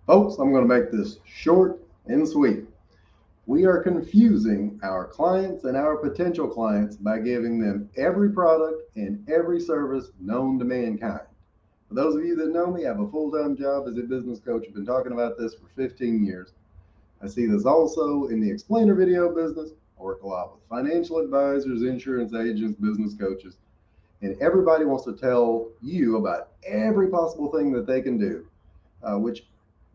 Folks, I'm going to make this short and sweet. We are confusing our clients and our potential clients by giving them every product and every service known to mankind. For those of you that know me, I have a full time job as a business coach. I've been talking about this for 15 years. I see this also in the explainer video business. I work a lot with financial advisors, insurance agents, business coaches, and everybody wants to tell you about every possible thing that they can do, which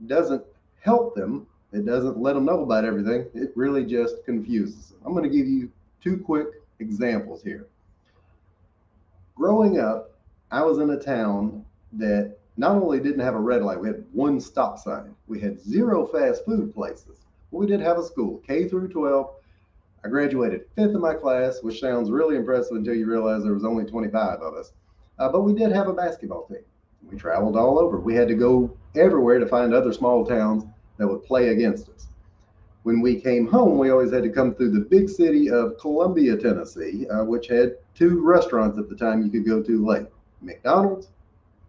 doesn't help them. It doesn't let them know about everything. It really just confuses them. I'm going to give you two quick examples here. Growing up, I was in a town that not only didn't have a red light, we had one stop sign. We had zero fast food places. But we did have a school, K through 12. I graduated fifth in my class, which sounds really impressive until you realize there was only 25 of us. But we did have a basketball team. We traveled all over. We had to go everywhere to find other small towns that would play against us. When we came home, we always had to come through the big city of Columbia, Tennessee, which had two restaurants at the time you could go to late, McDonald's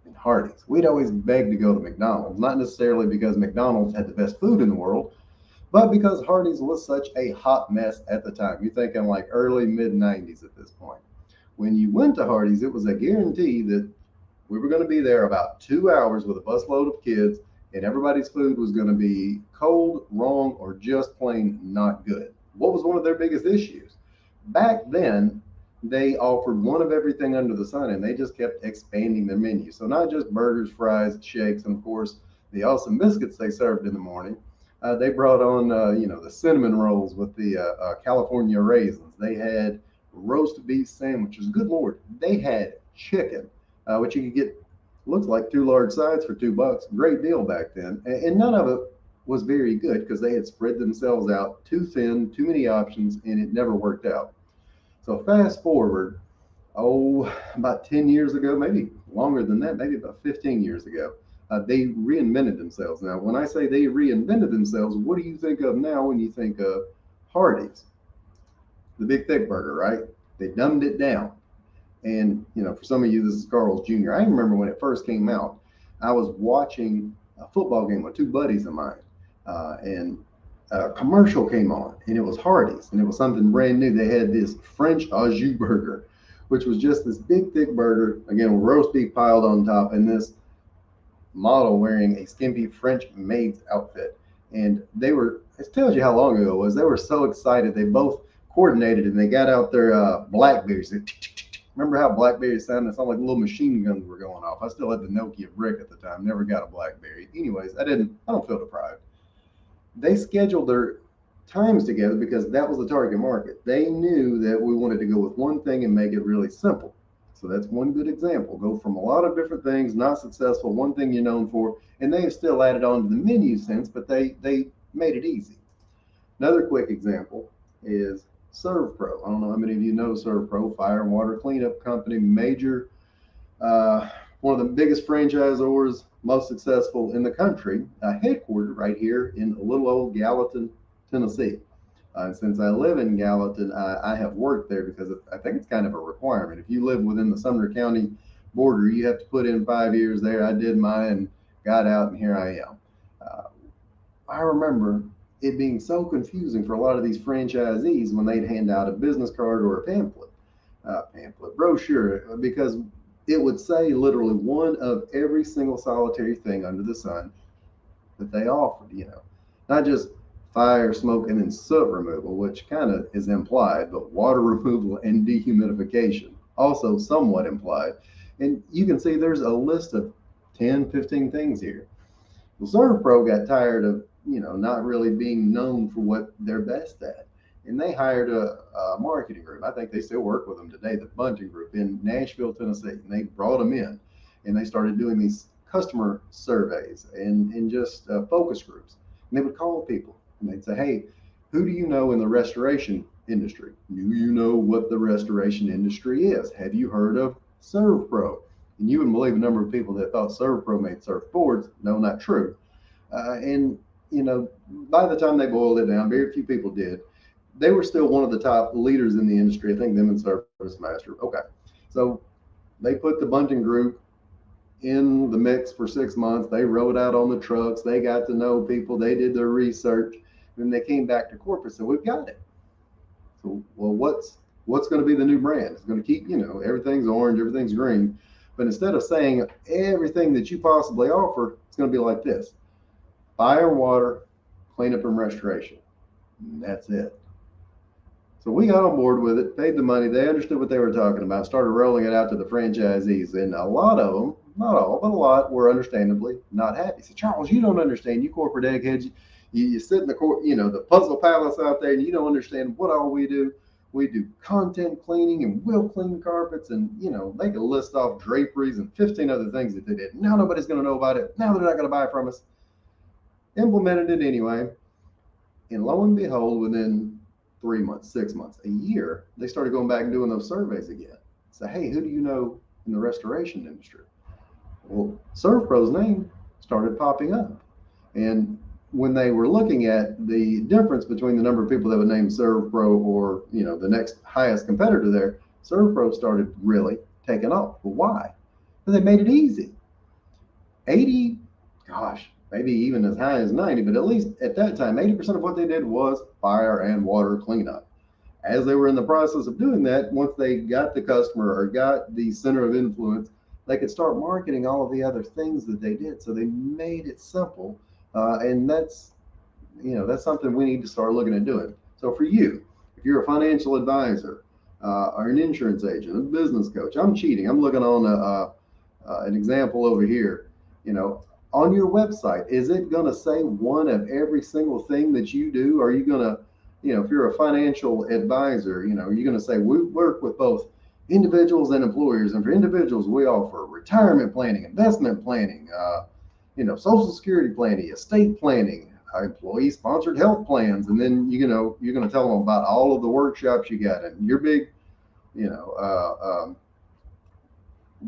and Hardee's. We'd always beg to go to McDonald's, not necessarily because McDonald's had the best food in the world, but because Hardee's was such a hot mess at the time. You're thinking like early, mid 90s at this point. When you went to Hardee's, it was a guarantee that we were going to be there about 2 hours with a busload of kids, and everybody's food was going to be cold, wrong, or just plain not good. What was one of their biggest issues? Back then, they offered one of everything under the sun, and they just kept expanding their menu. So not just burgers, fries, shakes, and of course the awesome biscuits they served in the morning. They brought on, the cinnamon rolls with the California raisins. They had roast beef sandwiches. Good Lord, they had chicken, which you could get, looks like two large sides for $2. Great deal back then. And none of it was very good because they had spread themselves out too thin, too many options, and it never worked out. So fast forward, about 10 years ago, maybe longer than that, maybe about 15 years ago, they reinvented themselves. Now, when I say they reinvented themselves, what do you think of now when you think of Hardee's? The big thick burger, right? They dumbed it down. And, for some of you, this is Carl's Jr. I remember when it first came out, I was watching a football game with two buddies of mine. And a commercial came on, and it was Hardee's, and it was something brand new. They had this French au jus burger, which was just this big, thick burger, again, with roast beef piled on top, and this model wearing a skimpy French maid's outfit. And they were, it tells you how long ago it was. They were so excited. They both coordinated and they got out their Blackberries. Remember how Blackberries sounded? It sounded like little machine guns were going off. I still had the Nokia brick at the time. Never got a Blackberry. Anyways, I don't feel deprived. They scheduled their times together because that was the target market. They knew that we wanted to go with one thing and make it really simple. So that's one good example. Go from a lot of different things, not successful, one thing you're known for, and they have still added on to the menu sense, but they made it easy. Another quick example is ServPro. I don't know how many of you know ServPro, fire and water cleanup company, major, uh, one of the biggest franchisors, most successful in the country, headquartered right here in little old Gallatin, Tennessee. And since I live in Gallatin, I have worked there because I think it's kind of a requirement. If you live within the Sumner County border, you have to put in 5 years there. I did mine, got out, and here I am. Uh, I remember it being so confusing for a lot of these franchisees when they'd hand out a business card or a pamphlet brochure, because it would say literally one of every single solitary thing under the sun that they offered, not just fire, smoke, and then soot removal, which kind of is implied, but water removal and dehumidification, also somewhat implied. And you can see there's a list of 10, 15 things here. Well, ServPro got tired of, not really being known for what they're best at. And they hired a marketing group. I think they still work with them today, the Bunting Group in Nashville, Tennessee. And they brought them in and they started doing these customer surveys and just focus groups. And they would call people and they'd say, hey, who do you know in the restoration industry? Do you know what the restoration industry is? Have you heard of ServPro? And you wouldn't believe the number of people that thought ServPro made surfboards. No, not true. And by the time they boiled it down, very few people did. They were still one of the top leaders in the industry. I think them and Service Master. Okay, so they put the Bunting Group in the mix for 6 months. They rode out on the trucks. They got to know people. They did their research. And they came back to corporate. So we've got it. So, well, what's going to be the new brand? It's going to keep, everything's orange, everything's green. But instead of saying everything that you possibly offer, it's going to be like this: fire and water, cleanup and restoration. And that's it. So we got on board with it, paid the money. They understood what they were talking about, started rolling it out to the franchisees. And a lot of them, not all, but a lot, were understandably not happy. So, Charles, you don't understand. You corporate eggheads, you sit in the puzzle palace out there, and you don't understand what all we do. We do content cleaning, and we'll clean carpets, and they can list off draperies and 15 other things that they did. Now nobody's going to know about it. Now they're not going to buy from us. Implemented it anyway, and lo and behold, within 3 months, 6 months, a year, they started going back and doing those surveys again. So, hey, who do you know in the restoration industry? Well, ServPro's name started popping up. And when they were looking at the difference between the number of people that would name ServPro or, the next highest competitor there, ServPro started really taking off. Well, why? Because they made it easy. 80, gosh, maybe even as high as 90, but at least at that time, 80% of what they did was fire and water cleanup. As they were in the process of doing that, once they got the customer or got the center of influence, they could start marketing all of the other things that they did. So they made it simple. And that's something we need to start looking at doing. So for you, if you're a financial advisor or an insurance agent, a business coach, I'm cheating. I'm looking on an example over here. On your website, is it going to say one of every single thing that you do? Are you going to, if you're a financial advisor, you're going to say we work with both individuals and employers. And for individuals, we offer retirement planning, investment planning, social security planning, estate planning, employee sponsored health plans. And then, you're going to tell them about all of the workshops you got and your big,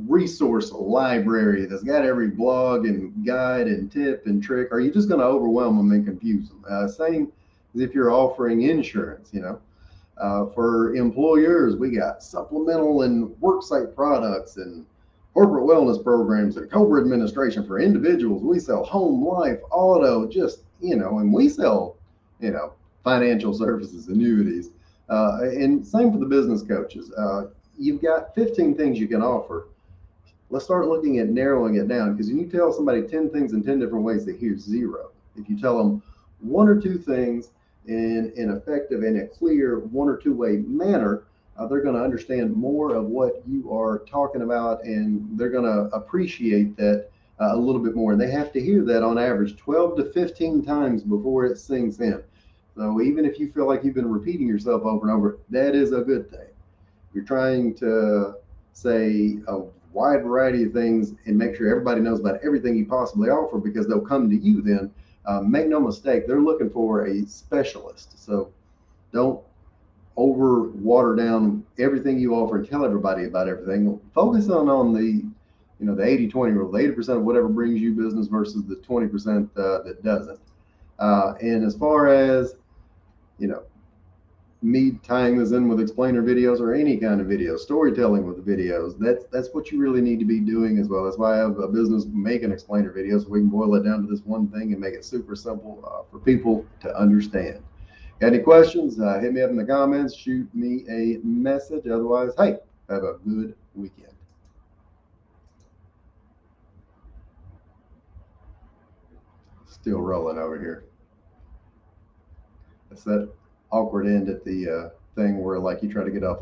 resource library that's got every blog and guide and tip and trick. Are you just going to overwhelm them and confuse them? Same as if you're offering insurance. For employers, we got supplemental and worksite products and corporate wellness programs and COBRA administration. For individuals, we sell home, life, auto, and we sell, financial services, annuities. And same for the business coaches. You've got 15 things you can offer. Let's start looking at narrowing it down, because when you tell somebody 10 things in 10 different ways, they hear zero. If you tell them one or two things in an effective and a clear one or two way manner, they're going to understand more of what you are talking about, and they're going to appreciate that a little bit more. And they have to hear that on average 12 to 15 times before it sinks in. So even if you feel like you've been repeating yourself over and over, that is a good thing. You're trying to say a wide variety of things and make sure everybody knows about everything you possibly offer, because they'll come to you then. Make no mistake, they're looking for a specialist. So don't over water down everything you offer and tell everybody about everything. Focus on the the 80-20 rule, the 80% of whatever brings you business versus the 20% that doesn't. And as far as me tying this in with explainer videos or any kind of video, storytelling with the videos, that's what you really need to be doing as well. That's why I have a business making explainer videos, so we can boil it down to this one thing and make it super simple for people to understand. Got any questions? Hit me up in the comments, shoot me a message. Otherwise, hey, have a good weekend. Still rolling over here. It's that awkward end at the thing where like you try to get off a